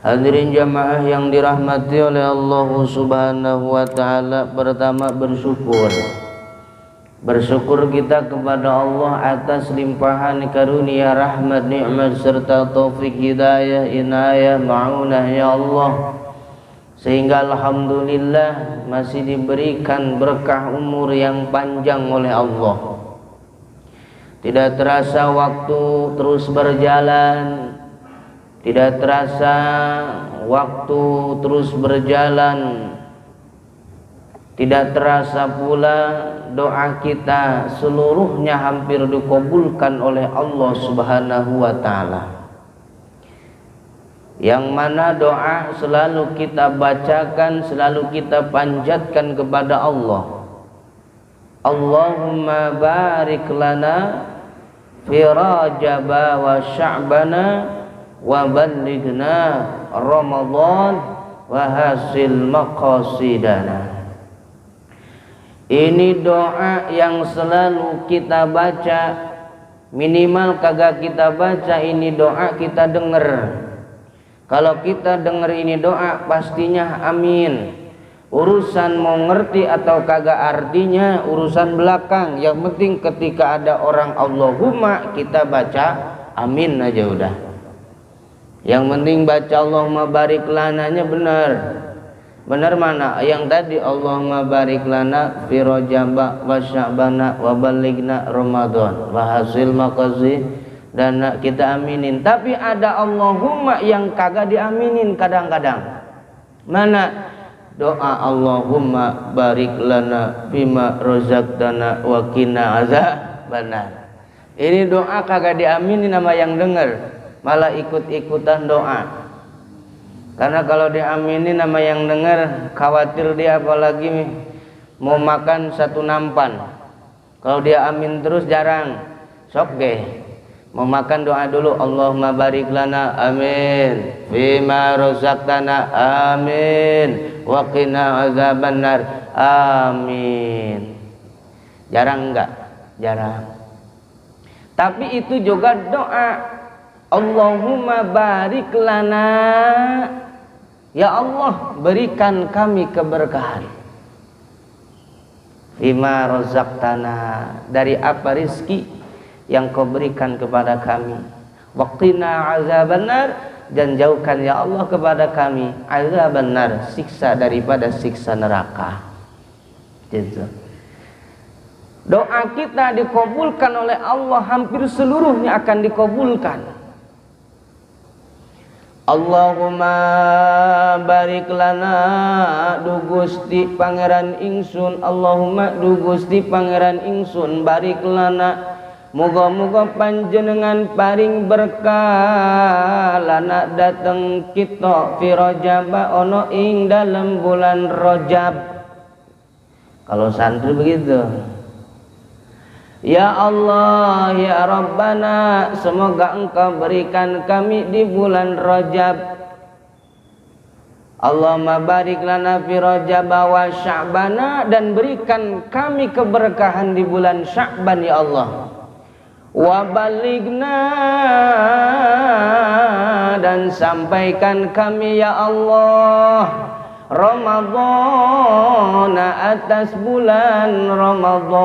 Hadirin jamaah yang dirahmati oleh Allah Subhanahu wa taala, pertama bersyukur kita kepada Allah atas limpahan karunia, rahmat, nikmat serta taufik, hidayah, inayah, ma'unah ya Allah, sehingga alhamdulillah masih diberikan berkah umur yang panjang oleh Allah. Tidak terasa waktu terus berjalan, tidak terasa waktu terus berjalan, tidak terasa pula doa kita seluruhnya hampir dikabulkan oleh Allah Subhanahu wa taala. Yang mana doa selalu kita bacakan, selalu kita panjatkan kepada Allah. Allahumma barik lana fi Rajab wa Sya'bana wa ballighna Ramadan wa hasil maqasidana. Ini doa yang selalu kita baca, minimal kagak kita baca ini doa kita dengar. Kalau kita dengar ini doa pastinya amin. Urusan mau ngerti atau kagak artinya urusan belakang. Yang penting ketika ada orang Allahumma kita baca amin aja udah. Yang penting baca Allahumma barik lananya benar. Benar mana? Yang tadi Allahumma barik lana fi Rajab wa Sya'bana wa ballighna Ramadan wa hasil maqasid, dan kita aminin. Tapi ada Allahumma yang kagak diaminin kadang-kadang. Mana? Doa Allahumma barik lana fima razaqtana wa qina azabannar. Ini doa kagak diaminin sama yang dengar, malah ikut-ikutan doa. Karena kalau diaminin sama yang dengar, khawatir dia apalagi mau makan satu nampan. Kalau dia amin terus jarang, sok deh. Mau makan doa dulu, Allahumma barik lana amin, fima razaqtana amin, wa qina azabannar amin. Jarang enggak? Jarang. Tapi itu juga doa Allahumma barik lana, ya Allah berikan kami keberkahan. Fima razaqtana, dari apa rizki yang kau berikan kepada kami. Waqina azabannar, dan jauhkan ya Allah kepada kami azabannar, siksa daripada siksa neraka. Gitu. Doa kita dikabulkan oleh Allah, hampir seluruhnya akan dikabulkan. Allahumma barik lana, du Gusti pangeran ingsun, Allahumma du Gusti pangeran ingsun barik lana, muga-muga panjenengan paring berkah lana dateng kita fi Rajab ono ing dalam bulan Rajab. Kalau santri begitu, ya Allah ya Rabbana, semoga engkau berikan kami di bulan Rajab. Allahumma barik lana fi Rajab wa Sya'bana, dan berikan kami keberkahan di bulan Sya'ban ya Allah. Wa balighna, dan sampaikan kami ya Allah Ramadan, atas bulan Ramadan.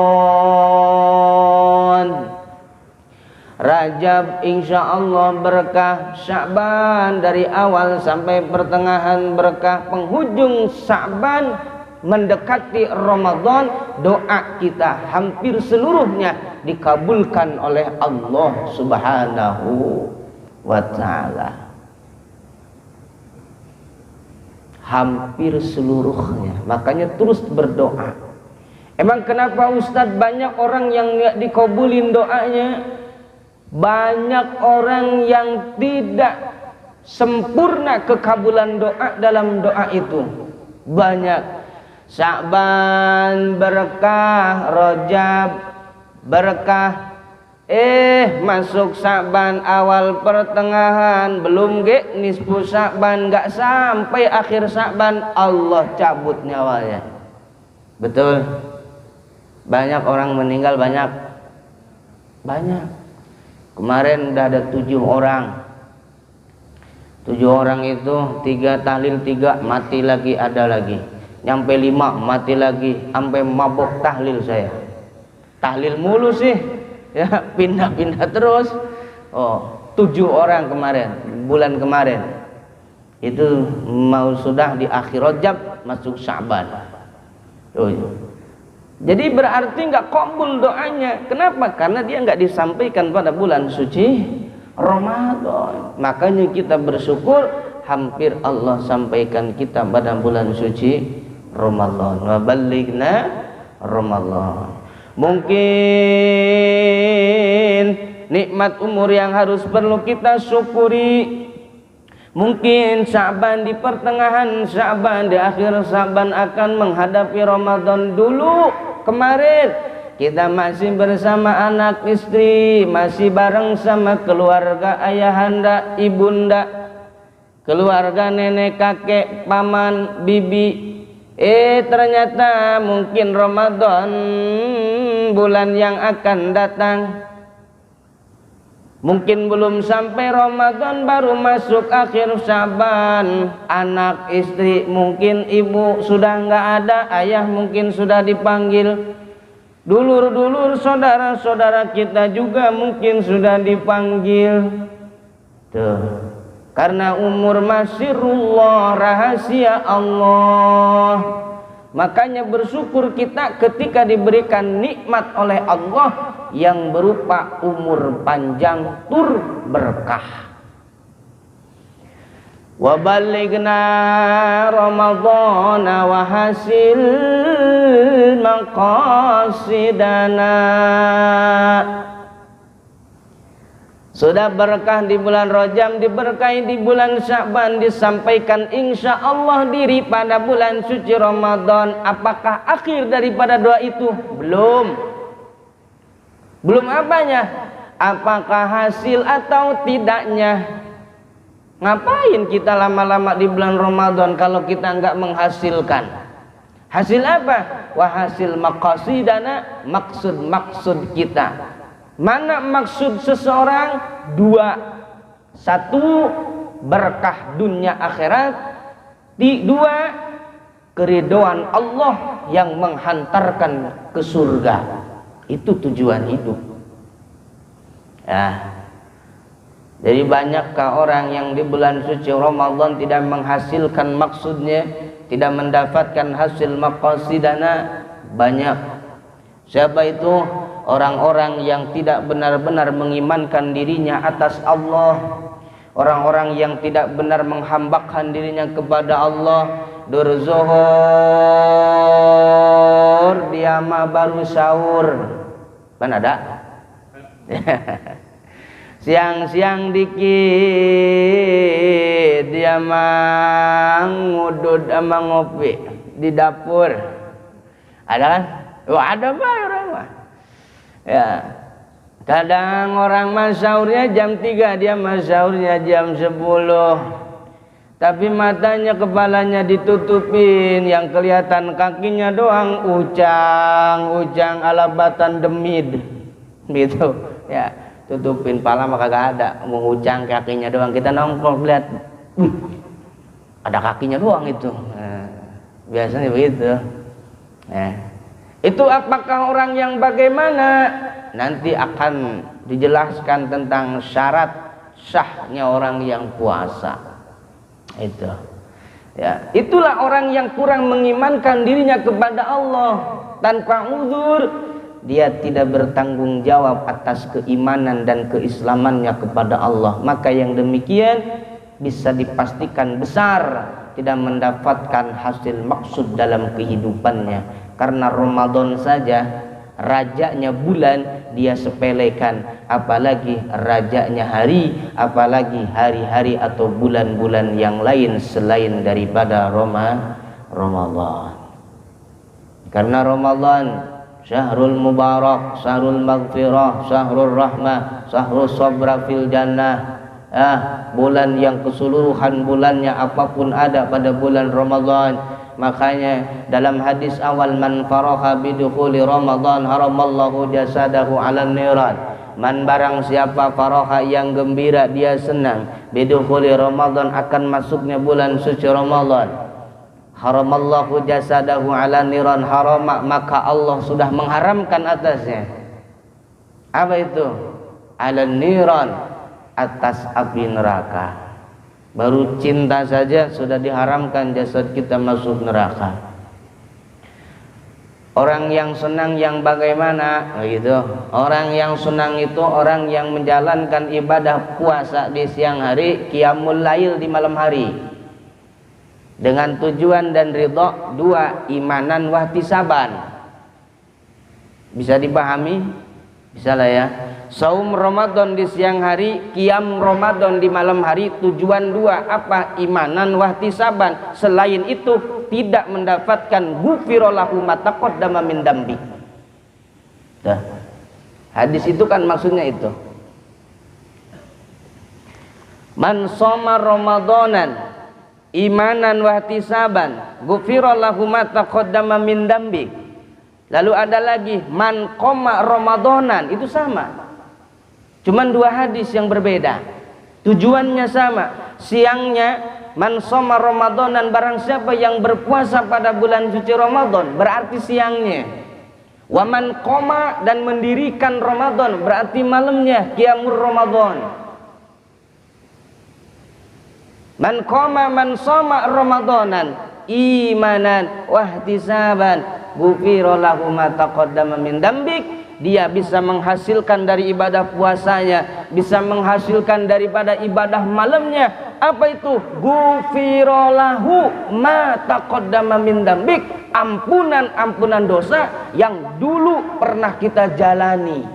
Rajab insyaallah berkah, Sya'ban dari awal sampai pertengahan berkah, penghujung Sya'ban mendekati Ramadan, doa kita hampir seluruhnya dikabulkan oleh Allah Subhanahu wa taala. Hampir seluruhnya. Makanya terus berdoa. Emang kenapa Ustadz banyak orang yang nggak dikabulin doanya? Banyak orang yang tidak sempurna kekabulan doa dalam doa itu. Banyak. Sya'ban berkah, Rajab berkah, masuk Sya'ban awal pertengahan, belum nisfu Sya'ban, nggak sampai akhir Sya'ban Allah cabut nyawanya. Betul. Banyak orang meninggal, banyak. Kemarin udah ada 7 orang. 7 orang itu 3 tahlil 3 mati lagi, ada lagi. Nyampe 5 mati lagi, sampai mabok tahlil saya. Tahlil mulu sih. Ya, pindah-pindah terus. Oh, 7 orang kemarin, bulan kemarin. Itu mau sudah di akhir Rajab masuk Sya'ban. Oh, jadi berarti nggak kabul doanya. Kenapa? Karena dia nggak disampaikan pada bulan suci Ramadan. Makanya kita bersyukur hampir Allah sampaikan kita pada bulan suci Ramadan. Wa balighna Ramadan. Mungkin nikmat umur yang harus perlu kita syukuri. Mungkin Sya'ban, di pertengahan Sya'ban, di akhir Sya'ban akan menghadapi Ramadan. Dulu kemarin kita masih bersama anak istri, masih bareng sama keluarga ayahanda, ibunda, keluarga nenek, kakek, paman, bibi. Ternyata mungkin Ramadan bulan yang akan datang, mungkin belum sampai Ramadan baru masuk akhir Sya'ban. Anak istri mungkin ibu sudah nggak ada, ayah mungkin sudah dipanggil, dulur-dulur saudara-saudara kita juga mungkin sudah dipanggil. Tuh, karena umur masirullah, rahasia Allah. Makanya bersyukur kita ketika diberikan nikmat oleh Allah yang berupa umur panjang, tur berkah. Wa balighna Ramadhana wa hasil maqasidana. Sudah berkah di bulan Rajab, diberkahi di bulan Sya'ban, disampaikan insya Allah diri pada bulan suci Ramadan. Apakah akhir daripada doa itu? Belum. Belum apanya? Apakah hasil atau tidaknya? Ngapain kita lama-lama di bulan Ramadan kalau kita enggak menghasilkan? Hasil apa? Wa hasil maqasidana, maksud-maksud kita. Mana maksud seseorang? 2. 1. Berkah dunia akhirat. 2. Keridhaan Allah yang menghantarkan ke surga. Itu tujuan hidup. Ya. Jadi banyakkah orang yang di bulan suci Ramadan tidak menghasilkan maksudnya, tidak mendapatkan hasil maqasidana? Banyak. Siapa itu? Orang-orang yang tidak benar-benar mengimankan dirinya atas Allah, orang-orang yang tidak benar menghambakan dirinya kepada Allah. Durzuhur, dia mah baru sahur. Kan ada? Siang-siang dikit dia mah ngudud sama ngopi di dapur. Ada kan? Oh, ada Pak orang mah. Ya, kadang orang sahurnya jam 3, dia sahurnya jam 10. Tapi matanya, kepalanya ditutupin, yang kelihatan kakinya doang ujang alabatan demid. Gitu. Ya, tutupin pala mah kagak ada, mau ujang kakinya doang. Kita nongkrong lihat, ada kakinya doang itu. Nah, biasanya begitu. Nah, itu apakah orang yang bagaimana? Nanti akan dijelaskan tentang syarat sahnya orang yang puasa. Itu. Ya, itulah orang yang kurang mengimankan dirinya kepada Allah. Tanpa uzur, dia tidak bertanggung jawab atas keimanan dan keislamannya kepada Allah. Maka yang demikian bisa dipastikan besar tidak mendapatkan hasil maksud dalam kehidupannya. Karena Ramadan saja, rajanya bulan dia sepelekan, apalagi rajanya hari, apalagi hari-hari atau bulan-bulan yang lain selain daripada Ramadan. Karena Ramadan syahrul mubarak, syahrul maghfirah, syahrul rahmah, syahrul sabra fil jannah. Bulan yang keseluruhan bulannya apapun ada pada bulan Ramadan. Makanya dalam hadis awal, man faraha bidukhuli Ramadan haramallahu jasadahu 'alan niran. Man barang siapa faraha yang gembira, dia senang bidukhuli Ramadan, akan masuknya bulan suci Ramadan. Haramallahu jasadahu ala niran harama, maka Allah sudah mengharamkan atasnya. Apa itu? Ala niran, atas api neraka. Baru cinta saja sudah diharamkan jasad kita masuk neraka. Orang yang senang yang bagaimana? Begitu. Orang yang senang itu orang yang menjalankan ibadah puasa di siang hari, qiyamul lail di malam hari, dengan tujuan dan ridha dua, imanan wahtisaban. Bisa dipahami? Bisa lah ya. Saum Ramadan di siang hari, qiyam Ramadan di malam hari, tujuan dua, apa? Imanan wahtisaban. Selain itu tidak mendapatkan ghufira lahu ma taqaddama min dambi. Hadis itu kan maksudnya itu. Man shoma ramadanan imanan wahtisaban ghufira lahu ma taqaddama min dambi. Lalu ada lagi man qoma ramadanan, itu sama. Cuman dua hadis yang berbeda. Tujuannya sama. Siangnya man shoma ramadanan, barang siapa yang berpuasa pada bulan suci Ramadan, berarti siangnya. Wa man qoma, dan mendirikan Ramadan, berarti malamnya, qiyamul Ramadan. Man qoma man shoma ramadanan imanan wahtisaban ghufira lahu ma taqaddama min dambik. Dia bisa menghasilkan dari ibadah puasanya, bisa menghasilkan daripada ibadah malamnya. Apa itu? Ghufira lahu ma taqaddama min dambik. Ampunan dosa yang dulu pernah kita jalani.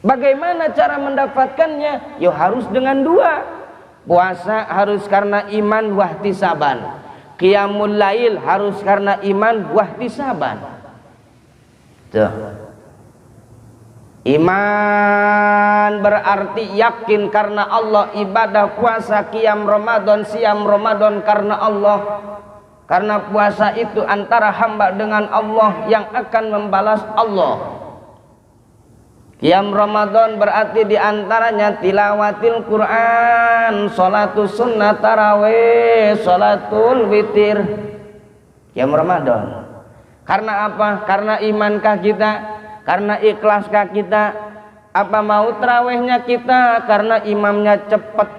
Bagaimana cara mendapatkannya? Ya harus dengan dua. Puasa harus karena iman wahtisaban. Qiyamul lail harus karena iman wahtisaban. Tuh. Iman berarti yakin karena Allah, ibadah puasa qiyam Ramadan, siam Ramadan karena Allah. Karena puasa itu antara hamba dengan Allah yang akan membalas Allah. Qiyam Ramadan berarti diantaranya tilawatil Quran, sholatus sunnah tarawih, sholatul witir. Qiyam Ramadan. Karena apa? Karena imankah kita? Karena ikhlaskah kita? Apa mau terawihnya kita karena imamnya cepat?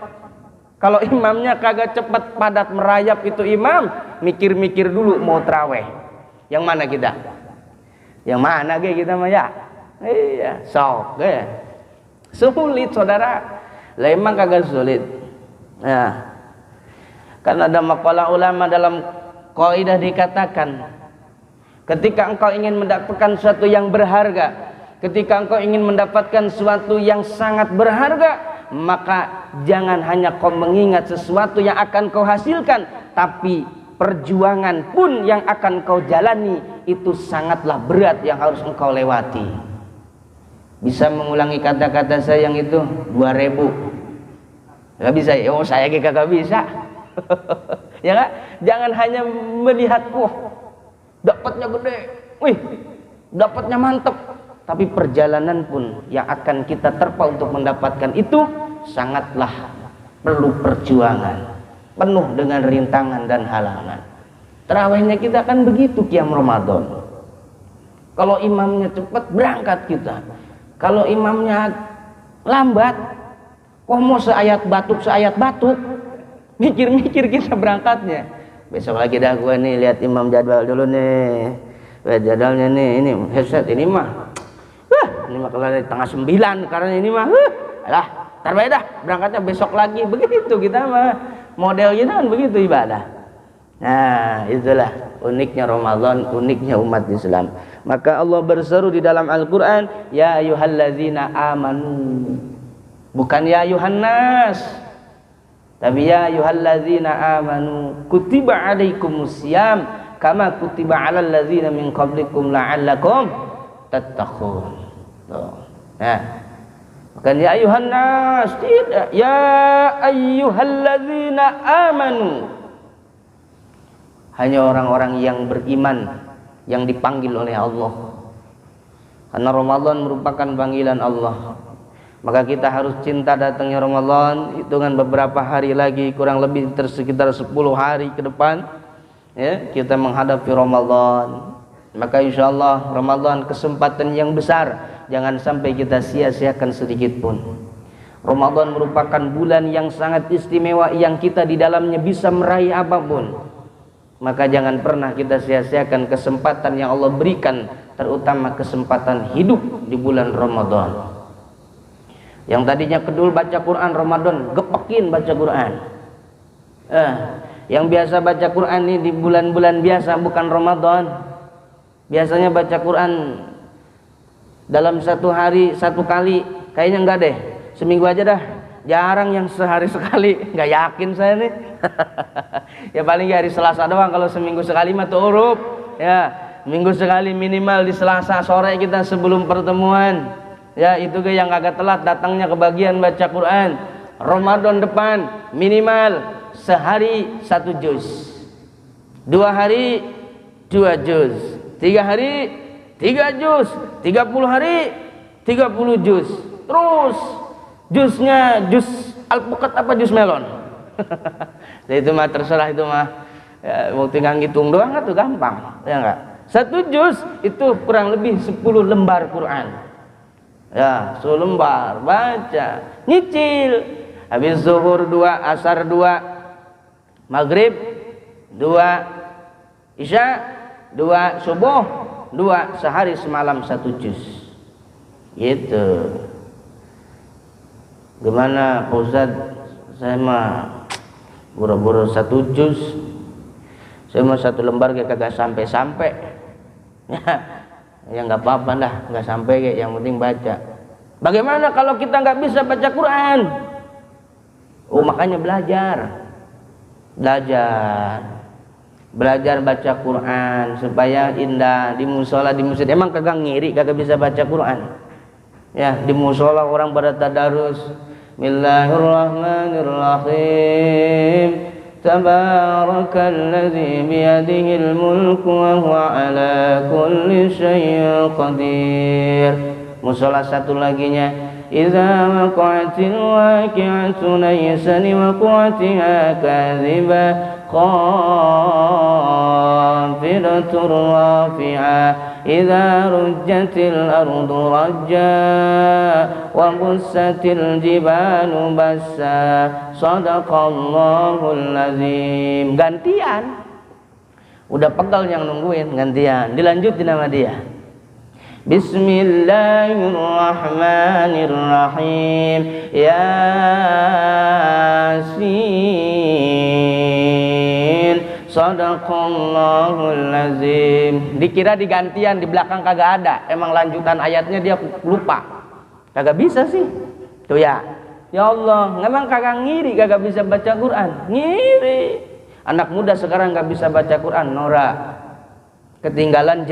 Kalau imamnya kagak cepat, padat merayap itu imam, mikir-mikir dulu mau terawih. Yang mana kita? Yang mana kita mah ya? Iya, sok ge. Sulit saudara. Lah emang kagak sulit. Ya. Karena ada maqalah ulama dalam kaidah dikatakan, ketika engkau ingin mendapatkan sesuatu yang berharga, ketika engkau ingin mendapatkan sesuatu yang sangat berharga, maka jangan hanya kau mengingat sesuatu yang akan kau hasilkan, tapi perjuangan pun yang akan kau jalani itu sangatlah berat yang harus engkau lewati. Bisa mengulangi kata-kata saya yang itu 2000? Gak bisa ya? Oh saya kagak bisa. Ya gak? Jangan hanya melihat dapatnya gede, wih, dapatnya mantep, tapi perjalanan pun yang akan kita terpa untuk mendapatkan itu sangatlah perlu perjuangan, penuh dengan rintangan dan halangan. Terawihnya kita kan begitu qiyam Ramadan. Kalau imamnya cepat berangkat kita, kalau imamnya lambat, kok mau seayat batuk, mikir-mikir kita berangkatnya. Besok lagi dah gue nih lihat imam jadwal dulu nih. Jadwalnya nih, ini headset ini mah. Ini mah kalau tengah 9 karena ini mah. Alah, tar bae dah berangkatnya besok lagi. Begitu kita mah. Model kita kan begitu ibadah. Nah, itulah uniknya Ramadan, uniknya umat Islam. Maka Allah berseru di dalam Al-Qur'an, ya ayyuhallazina amanu. Bukan ya ayyuhan nas. Tapi ya ayyuhallazina amanu kutiba alaikumusiyam kama kutiba alal ladzina min qablikum la'allakum tattaqun. Nah, bukan ya ayyuhan nas, tidak. Ya ayyuhallazina amanu. Hanya orang-orang yang beriman yang dipanggil oleh Allah. Karena Ramadan merupakan panggilan Allah. Maka kita harus cinta datangnya Ramadan. Hitungan beberapa hari lagi, kurang lebih sekitar 10 hari ke depan, ya, kita menghadapi Ramadan. Maka insya Allah Ramadan kesempatan yang besar, jangan sampai kita sia-siakan sedikit pun. Ramadan merupakan bulan yang sangat istimewa, yang kita di dalamnya bisa meraih apapun. Maka jangan pernah kita sia-siakan kesempatan yang Allah berikan, terutama kesempatan hidup di bulan Ramadan. Yang tadinya kedul baca Quran, Ramadan gepekin baca Quran. Yang biasa baca Quran ini di bulan-bulan biasa, bukan Ramadan. Biasanya baca Quran dalam satu hari satu kali, kayaknya enggak deh, seminggu aja dah. Jarang yang sehari sekali, nggak yakin saya nih. Ya paling hari Selasa doang, kalau seminggu sekali mah turup. Ya, minggu sekali minimal di Selasa sore kita sebelum pertemuan. Ya, itu ke yang agak telat datangnya kebagian baca Quran. Ramadan depan minimal sehari 1 juz, 2 hari 2 juz, 3 hari 3 juz, 30 hari 30 juz. Terus jusnya jus alpukat apa jus melon. Nah, itu mah terserah, itu mah ya, mau tinggal ngitung doang tuh gampang, ya enggak? 1 juz itu kurang lebih 10 lembar Quran. Ya, 10 lembar baca, nyicil. Habis zuhur 2, asar 2, maghrib 2, isya 2, subuh 2, sehari semalam 1 juz. Gitu. Gimana Pak Ustadz, saya mah buru-buru 1 juz, saya mah 1 lembar kayak kagak sampai-sampai. Ya nggak apa-apa dah, nggak sampai kayak, yang penting baca. Bagaimana kalau kita nggak bisa baca Quran? Oh, makanya belajar baca Quran supaya indah di musola, di masjid. Emang kagak ngiri kagak bisa baca Quran? Ya, di musola orang pada tadarus. Bismillahirrahmanirrahim. Tabarakalladzi biyadihil mulku wa huwa ala kulli syai'in qadir. Musola satu laginya, idza waqa'atil waqi'atu laysa liwaqa'atiha kadhiba khafidatur rafi'ah. Idza rujjatil ardu rajja wa bussatil jibalu bassa. Shadaqallahul azim. Gantian. Udah pegal yang nungguin, gantian. Dilanjutin sama dia. Bismillahirrahmanirrahim. Yasin. Shadaqallahul azim. Dikira digantian, di belakang kagak ada. Emang lanjutan ayatnya dia lupa. Kagak bisa sih. Tuh ya. Ya Allah, memang kagak ngiri kagak bisa baca Quran. Ngiri. Anak muda sekarang gak bisa baca Quran, norak. Ketinggalan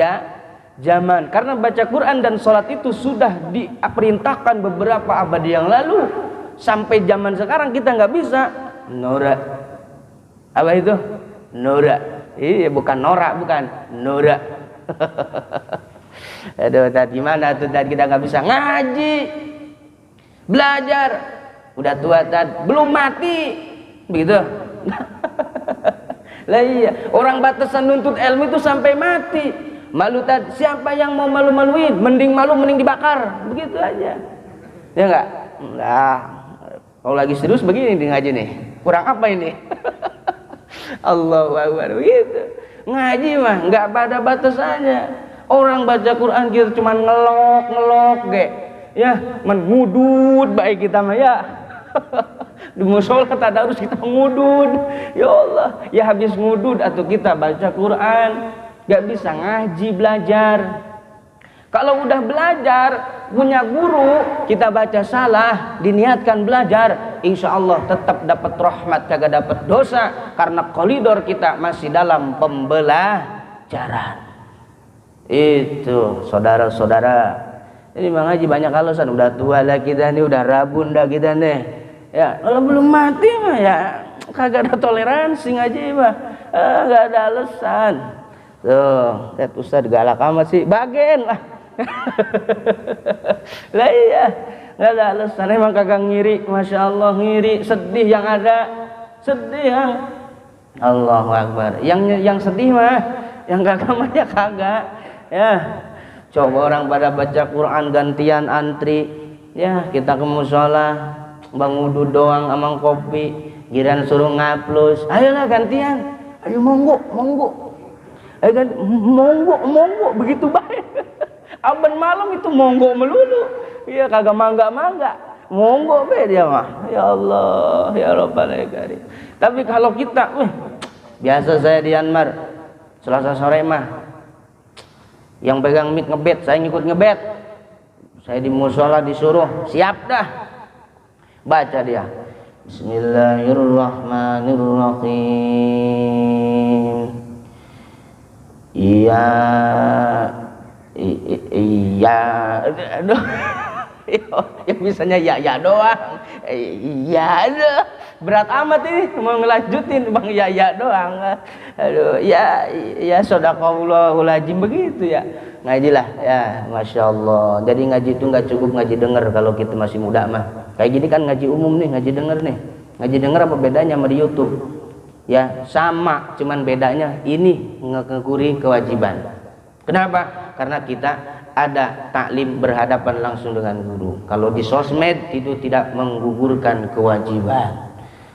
zaman. Karena baca Quran dan sholat itu sudah diperintahkan beberapa abad yang lalu. Sampai zaman sekarang kita gak bisa. Norak. Apa itu? Norak. Iya, bukan norak, bukan norak. Aduh, tadi gimana tuh tadi kita nggak bisa ngaji, belajar, udah tua tadi belum mati, begitu. Lah iya, orang batasan nuntut ilmu itu sampai mati. Malu tadi, siapa yang mau malu-maluin? Mending malu, mending dibakar, begitu aja. Ya enggak? Nah, kalau lagi serius begini di ngaji nih, kurang apa ini? Allahu Akbar, begitu. Ngaji mah nggak pada batasannya. Orang baca Quran kita cuma ngelok ge, ya, mengudud baik kita mah ya. Di musola tadarus kita ngudud. Ya Allah, ya habis ngudud atau kita baca Quran, nggak bisa ngaji belajar. Kalau udah belajar, punya guru, kita baca salah, diniatkan belajar, insya Allah tetap dapat rahmat, kagak dapat dosa, karena koridor kita masih dalam pembelajaran. Itu saudara-saudara. Ini Bang Haji banyak alasan, udah tua lah kita nih, udah rabun dah kita nih. Ya, kalau belum mati mah ya kagak ada toleransi ngaji mah, nggak ada alasan. Tuh, lihat Ustaz galak amat sih, bagian lah. Lah iya, nggak ada alasan, emang kagak ngiri. Masya Allah, ngiri, sedih yang ada, sedih ya. Allahu Akbar. Yang sedih mah, yang kagak mah ya kagak. Ya, coba orang pada baca Quran gantian antri, ya kita ke musola, bang wudu doang amang kopi, giran suruh ngaplus, ayolah gantian, ayo monggo, ayo kan, monggo, begitu baik. Aban malam itu monggo melulu, iya kagak mangga, monggo be dia mah. Ya Allah, ya Rabbal Alamin. Tapi kalau kita, biasa saya di Anmar, Selasa sore mah, yang pegang mic ngebet, saya ngikut ngebet. Saya di musola disuruh, siap dah, baca dia. Bismillahirrahmanirrahim. Iya, aduh, yang bisanya ya doang, iya aduh, berat amat ini mau ngelanjutin bang ya doang, aduh ya sodaqallahul azim begitu ya, ngajilah ya, masya Allah. Jadi ngaji itu nggak cukup ngaji denger kalau kita masih muda mah, kayak gini kan ngaji umum nih, ngaji denger nih, ngaji denger apa bedanya sama di YouTube? Ya sama, cuman bedanya ini ngekuri kewajiban. Kenapa? Karena kita ada taklim berhadapan langsung dengan guru. Kalau di sosmed itu tidak menggugurkan kewajiban.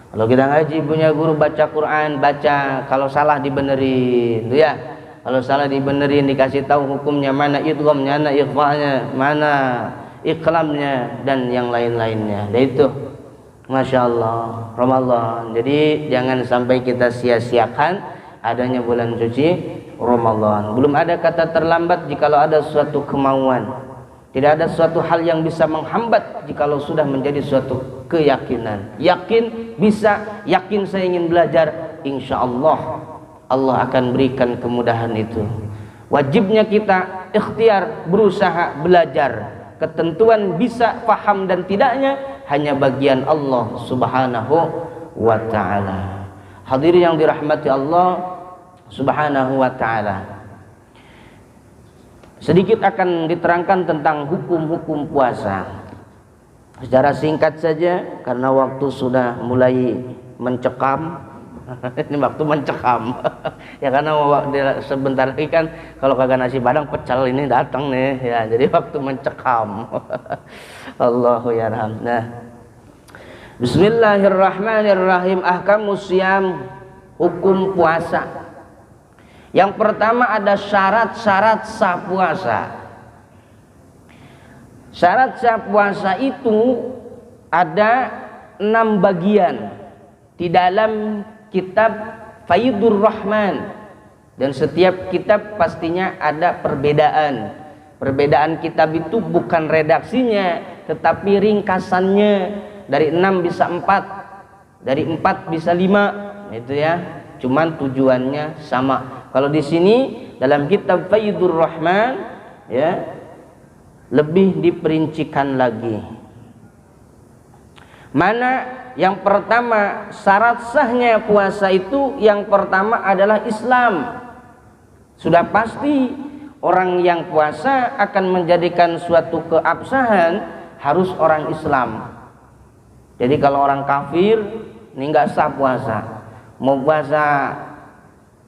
Kalau kita ngaji punya guru, baca Quran, baca, kalau salah dibenerin, itu ya. Kalau salah dibenerin, dikasih tahu hukumnya, mana idghamnya, mana ikhfa'nya, mana ikhlamnya, dan yang lain-lainnya. Dan itu Masya Allah, Ramadan. Jadi jangan sampai kita sia-siakan adanya bulan suci Ramadan. Belum ada kata terlambat jikalau ada suatu kemauan. Tidak ada suatu hal yang bisa menghambat jikalau sudah menjadi suatu keyakinan. Yakin bisa, yakin saya ingin belajar, insya Allah Allah akan berikan kemudahan itu. Wajibnya kita ikhtiar, berusaha belajar. Ketentuan bisa, paham dan tidaknya hanya bagian Allah Subhanahu wa ta'ala. Hadirin yang dirahmati Allah Subhanahu wa ta'ala, sedikit akan diterangkan tentang hukum-hukum puasa secara singkat saja karena waktu sudah mulai mencekam. Ini waktu mencekam ya, karena sebentar lagi kan kalau kagak nasi padang pecel ini datang nih ya, jadi waktu mencekam. Allahu yarham. Nah, bismillahirrahmanirrahim. Ahkamus syiyam, hukum puasa. Yang pertama ada syarat-syarat sah puasa. Syarat sah puasa itu ada 6 bagian di dalam kitab Faidur Rahman, dan setiap kitab pastinya ada perbedaan. Perbedaan kitab itu bukan redaksinya tetapi ringkasannya. Dari 6 bisa 4, dari 4 bisa 5, itu ya. Cuman tujuannya sama. Kalau di sini dalam kitab Faidur Rahman ya lebih diperincikan lagi. Mana yang pertama, syarat sahnya puasa itu yang pertama adalah Islam. Sudah pasti orang yang puasa akan menjadikan suatu keabsahan harus orang Islam. Jadi kalau orang kafir ini nggak sah puasa. Mau puasa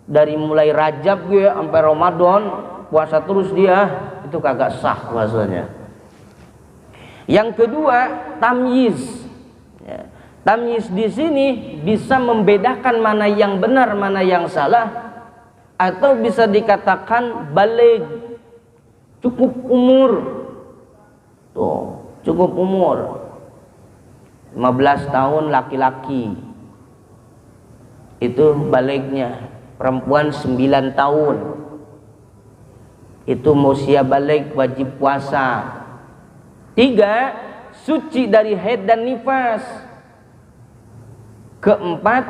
dari mulai Rajab gue sampai Ramadan puasa terus dia, itu kagak sah puasanya. Yang kedua, tamyiz. Ya. Tamyiz di sini bisa membedakan mana yang benar, mana yang salah, atau bisa dikatakan baligh, cukup umur. Tuh, cukup umur. 15 tahun laki-laki. Itu balighnya. Perempuan 9 tahun. Itu usia baligh, wajib puasa. 3, suci dari haid dan nifas. Keempat,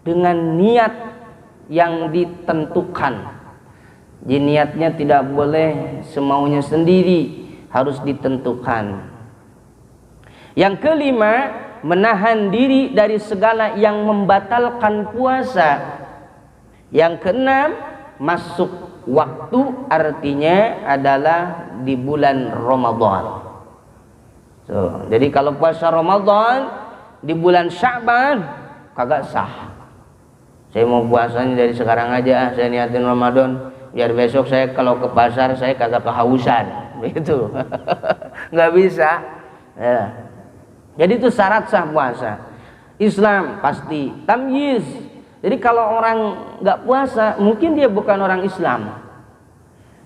dengan niat yang ditentukan. Jadi niatnya tidak boleh semaunya sendiri, harus ditentukan. Yang kelima, menahan diri dari segala yang membatalkan puasa. Yang keenam, masuk waktu artinya adalah di bulan Ramadan. Jadi kalau puasa Ramadan di bulan Sya'ban kagak sah. Saya mau puasanya dari sekarang aja, saya niatin Ramadan biar besok saya kalau ke pasar saya kagak kehausan, begitu. Nggak bisa. Ya. Jadi itu syarat sah puasa. Islam pasti tamyiz. Jadi kalau orang nggak puasa mungkin dia bukan orang Islam.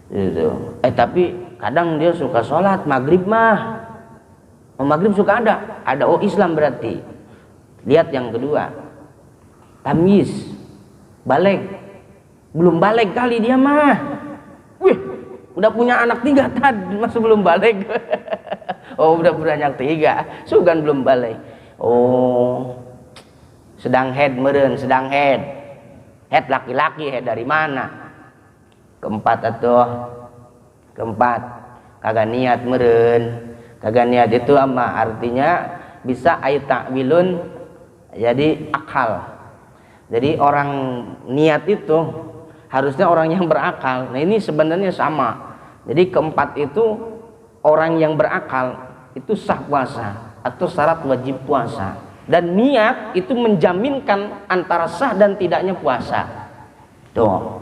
Gitu. Tapi kadang dia suka sholat maghrib mah. Maghrib suka ada. Oh Islam berarti. Lihat yang kedua, tamyiz, balik, belum balik kali dia mah. Wih, udah punya anak 3 tadi masih belum balik. Oh udah punya anak 3, sugan belum balik. Oh sedang head meren, sedang head laki-laki, head dari mana? Keempat kagak niat meren. Kagak niat itu artinya bisa ayat ta'wilun, jadi akal. Jadi orang niat itu harusnya orang yang berakal. Nah ini sebenarnya sama. Jadi keempat itu orang yang berakal itu sah puasa atau syarat wajib puasa. Dan niat itu menjaminkan antara sah dan tidaknya puasa. Tuh.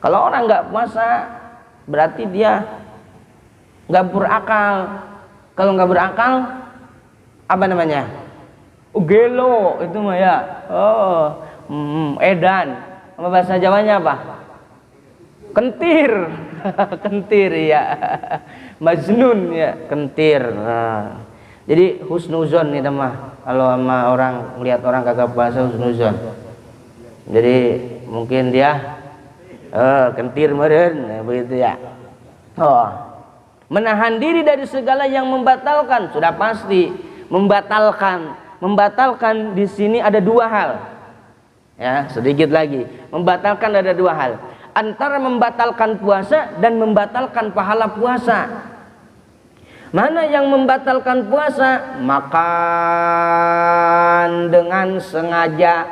Kalau orang nggak puasa berarti dia nggak berakal. Kalau nggak berakal apa namanya? Gelo itu mah ya. Edan. Apa bahasa Jawanya apa? Kentir. Kentir ya. Majnun ya, kentir. Nah. Jadi husnuzon nih mah. Kalau sama orang melihat orang kagak puasa husnuzon. Jadi mungkin dia kentir meren begitu ya. Menahan diri dari segala yang membatalkan, sudah pasti membatalkan. Membatalkan di sini ada 2 hal. Ya, sedikit lagi. Membatalkan ada 2 hal. Antara membatalkan puasa dan membatalkan pahala puasa. Mana yang membatalkan puasa? Makan dengan sengaja.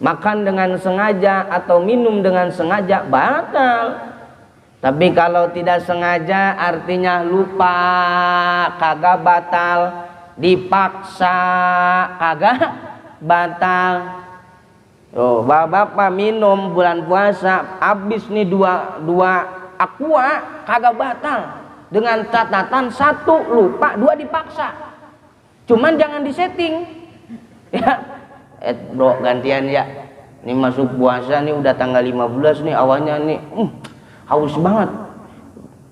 Makan dengan sengaja atau minum dengan sengaja batal. Tapi kalau tidak sengaja artinya lupa, kagak batal. Dipaksa, kagak batal. Oh, bapak minum bulan puasa habis nih dua aqua kagak batal. Dengan catatan 1 lupa, 2 dipaksa. Cuman jangan disetting. Ya. Bro gantian ya. Ini masuk puasa nih udah tanggal 15 nih awalnya nih. Haus banget.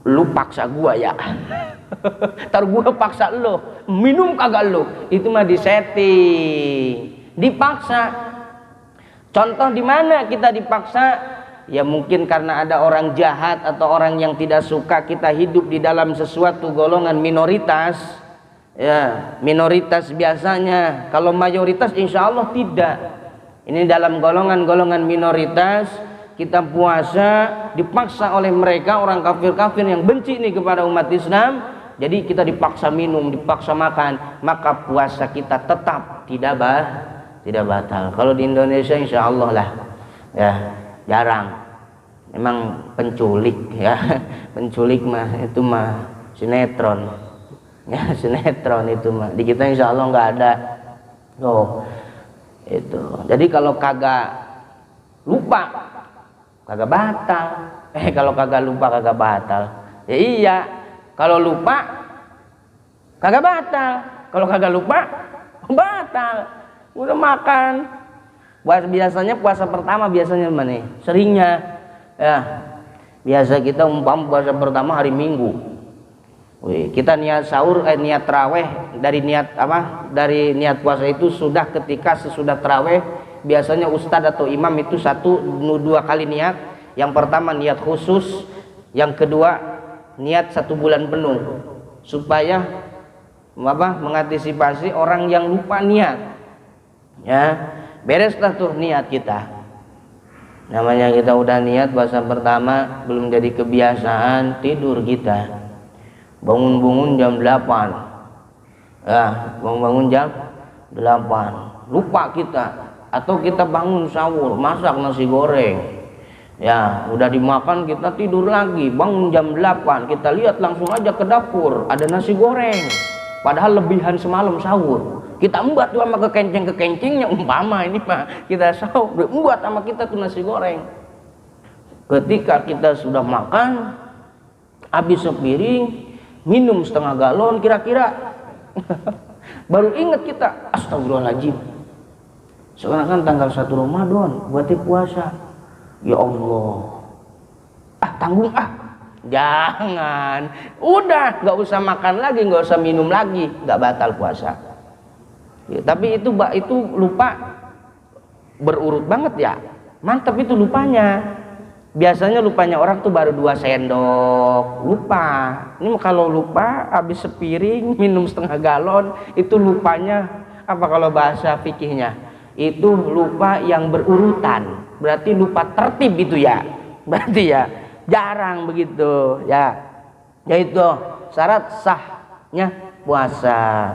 Lu paksa gua ya. Ntar gua paksa lu. Minum kagak lu. Itu mah disetting. Dipaksa. Contoh di mana kita dipaksa? Ya mungkin karena ada orang jahat atau orang yang tidak suka kita hidup di dalam sesuatu golongan minoritas. Ya, minoritas biasanya. Kalau mayoritas insya Allah tidak. Ini dalam golongan-golongan minoritas kita puasa dipaksa oleh mereka orang kafir-kafir yang benci nih kepada umat Islam. Jadi kita dipaksa minum, dipaksa makan, maka puasa kita tetap tidak batal. Kalau di Indonesia insya Allah lah. Ya. Jarang, memang penculik ya, penculik mah itu mah sinetron, ya sinetron itu mah di kita insya Allah nggak ada. Itu. Jadi kalau kagak lupa, kagak batal. Kalau kagak lupa kagak batal. Ya iya, kalau lupa kagak batal. Kalau kagak lupa batal. Udah makan. Biasanya puasa pertama biasanya mana? Seringnya ya. Biasa kita puasa pertama hari Minggu. Kita niat sahur niat taraweh dari niat apa? Dari niat puasa itu sudah ketika sesudah taraweh biasanya ustadz atau imam itu 1-2 kali niat. Yang pertama niat khusus, yang kedua niat 1 bulan penuh supaya mengantisipasi orang yang lupa niat. Ya. Bereslah tuh niat kita. Namanya kita udah niat puasa pertama belum jadi kebiasaan, tidur kita. Bangun-bangun jam 8. Ya, bangun-bangun jam 8. Lupa kita atau kita bangun sahur, masak nasi goreng. Ya, udah dimakan kita tidur lagi, bangun jam 8, kita lihat langsung aja ke dapur, ada nasi goreng. Padahal lebihan semalam sahur. Kita embat tuh sama kekencing-kekencingnya, umpama ini mah kita sahur, embat sama kita tuh nasi goreng. Ketika kita sudah makan, habis sepiring, minum setengah galon kira-kira. Baru ingat kita, astagfirullahaladzim. Sekarang kan tanggal 1 Ramadan, buatnya puasa. Ya Allah, tanggung jangan, udah nggak usah makan lagi, nggak usah minum lagi, nggak batal puasa. Ya, tapi itu lupa berurut banget ya, mantap itu lupanya. Biasanya lupanya orang tuh baru 2 sendok, lupa. Ini kalau lupa habis sepiring minum setengah galon, itu lupanya apa kalau bahasa fikihnya? Itu lupa yang berurutan. Berarti lupa tertib itu ya, berarti ya jarang begitu ya. Yaitu syarat sahnya puasa.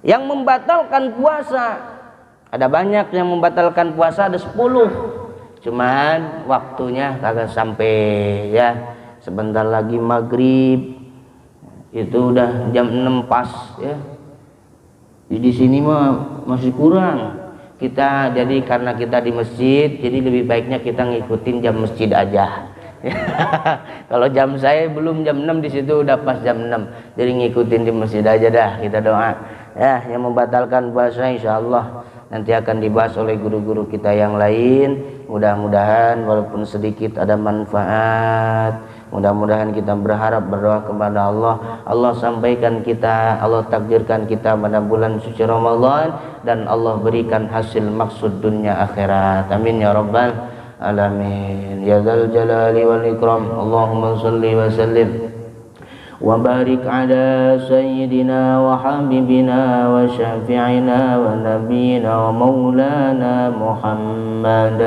Yang membatalkan puasa ada banyak, yang membatalkan puasa ada 10, cuman waktunya kagak sampai ya. Sebentar lagi maghrib, itu udah jam 6 pas ya. Di sini mah masih kurang. Kita jadi karena kita di masjid, jadi lebih baiknya kita ngikutin jam masjid aja. Kalau jam saya belum jam 6, di situ udah pas jam 6. Jadi ngikutin di masjid aja dah, kita doa. Ya, yang membatalkan puasa insyaallah nanti akan dibahas oleh guru-guru kita yang lain. Mudah-mudahan walaupun sedikit ada manfaat. Mudah-mudahan kita berharap, berdoa kepada Allah, Allah sampaikan kita, Allah takdirkan kita pada bulan suci Ramadan, dan Allah berikan hasil maksud dunia akhirat. Amin ya rabbal alamin ya dzal jalali wal ikram. Allahumma shalli wa sallim wa barik ala sayyidina wa habibina wa syafi'ina wa nabiyyina wa maulana Muhammad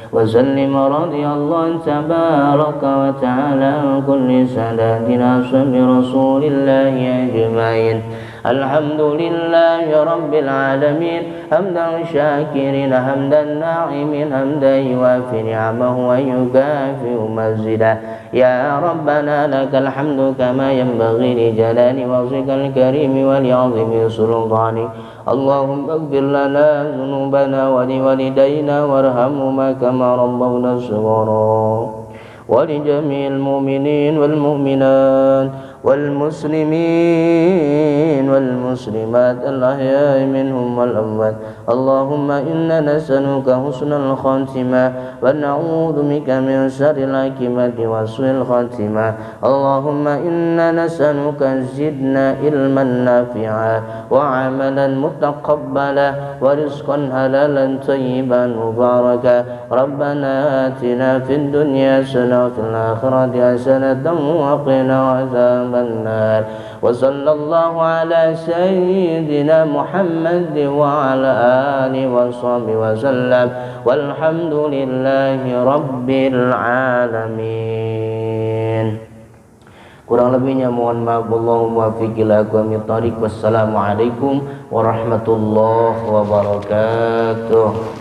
wa sallim radhiyallahu tabaraka wa ta'ala kulli sadatina sabi rasulillahi ajma'in. Alhamdulillahi rabbil alamin hamdan syakirin hamdan na'imin hamdan yuwafi ni'amahu wa yukafi'u mazidah. Ya Rabbana lakal hamdu kama yanbaghi li jalali wajhikal karim wa li 'azimi sultani. Allahumma ighfir lana dhunubana wa li walidayna warhamhuma kama rabbawna shighara. ولجميع المؤمنين والمؤمنات والمسلمين والمسلمات الأحياء منهم والأموات. اللهم إنا نسألك حسن الخاتمة ونعوذ بك من شر العاقبة وسوء الخاتمة. اللهم إنا نسألك زدنا علما نافعا وعملا متقبلا ورزقا حلالا طيبا مباركا. ربنا آتنا في الدنيا حسنة وفي الآخرة حسنة وقنا عذاب النار. وصلى الله على سيدنا محمد وعلى آله وصحبه وسلم والحمد لله رب العالمين. Kurang lebihnya mohon maaf. Allahumma muwaffiq ila aqwamit thariq. Wassalamualaikum warahmatullahi wabarakatuh.